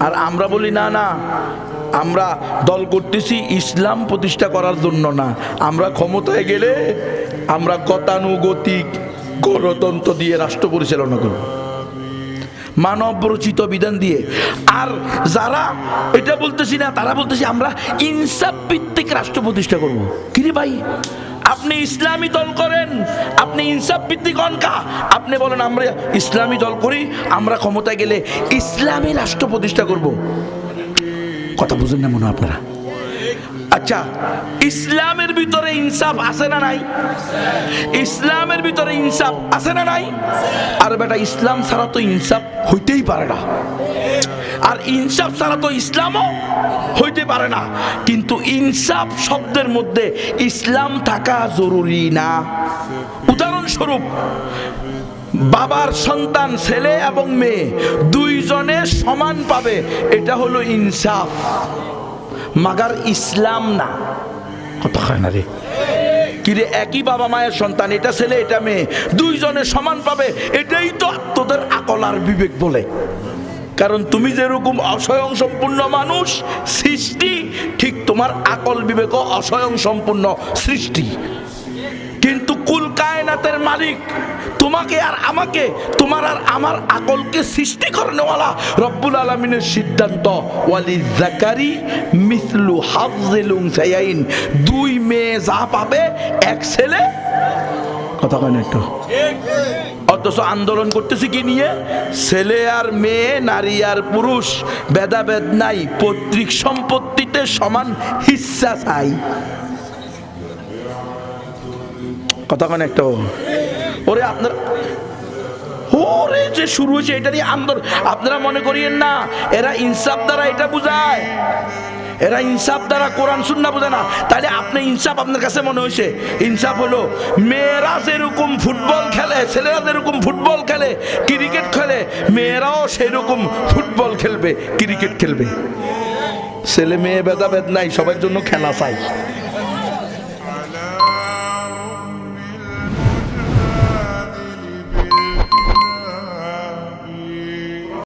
আর আমরা বলি না না, আমরা দল করতেছি ইসলাম প্রতিষ্ঠা করার জন্য না, আমরা ক্ষমতায় গেলে আমরা গতানুগতিক গণতন্ত্র দিয়ে রাষ্ট্র পরিচালনা করব, মানব রচিত বিধান দিয়ে। আর যারা এটা বলতেছি না, তারা বলতেছি আমরা ইনসাফ ভিত্তিক রাষ্ট্র প্রতিষ্ঠা করব। কিরে ভাই, আপনি ইসলামী দল করেন, আপনি ইনসাফ ভিত্তিক অনকা, আপনি বলেন আমরা ইসলামী দল করি, আমরা ক্ষমতায় গেলে ইসলামী রাষ্ট্র প্রতিষ্ঠা করব। কথা বুঝেন না মনে হয় আপনারা? আচ্ছা, ইসলামের ভিতরে ইনসাফ আছে না নাই? ইসলামের ভিতরে ইনসাফ আছে না নাই? আর বেটা, ইসলাম ছাড়া তো ইনসাফ হইতেই পারে না, আর ইনসাফ ছাড়া তো ইসলামও হইতে পারে না। কিন্তু ইনসাফ শব্দের মধ্যে ইসলাম থাকা জরুরি না। উদাহরণস্বরূপ, বাবার সন্তান ছেলে এবং মেয়ে দুইজনে সমান পাবে, এটা হলো ইনসাফ, মাগার ইসলাম না। কথা হয় না রে? কিরে, একই বাবা মায়ের সন্তান, এটা ছেলে এটা মেয়ে, দুইজনে সমান পাবে, এটাই তো তোদের আকল আর বিবেক বলে। কারণ তুমি যেরকম অস্বয়ং সম্পূর্ণ মানুষ সৃষ্টি, ঠিক তোমার আকল বিবেকও অস্বয়ং সম্পূর্ণ সৃষ্টি। কিন্তু কুল কায়নাতের মালিক তোমাকে আর আমাকে, তোমার আর আমার আকলকে সৃষ্টি করেনওয়ালা রব্বুল আলামিনের সিদ্ধান্ত, ওয়ালিযাকারি মিসলু হাযযিল উনসায়াইন, দুই মেয়ে যা পাবে এক ছেলে। কথা কয় না একটু? অথচ আন্দোলন করতেছি কি নিয়ে? ছেলে আর মেয়ে, নারী আর পুরুষ ভেদাভেদ নাই, পৈতৃক সম্পত্তিতে সমান হিস্সা চাই। কথা কয় না একটু? ওরে আপনার, ওরে যে শুরু হয়েছে এটা নিয়ে আন্দোলন, আপনারা মনে করিয়েন না এরা ইনসাফ দ্বারা এটা বুঝায়, এরা ইনসাফ দ্বারা কোরআন সুন্নাহ বোঝে না। তাহলে আপনি ইনসাফ আপনার কাছে মনে হয়েছে ইনসাফ হলো মেয়েরা যেরকম ফুটবল খেলে, ছেলেরা যেরকম ফুটবল খেলে, ক্রিকেট খেলে, মেয়েরাও সেরকম ফুটবল খেলবে, ক্রিকেট খেলবে। ছেলে মেয়ে ভেদাভেদ নাই, সবার জন্য খেলা চাই।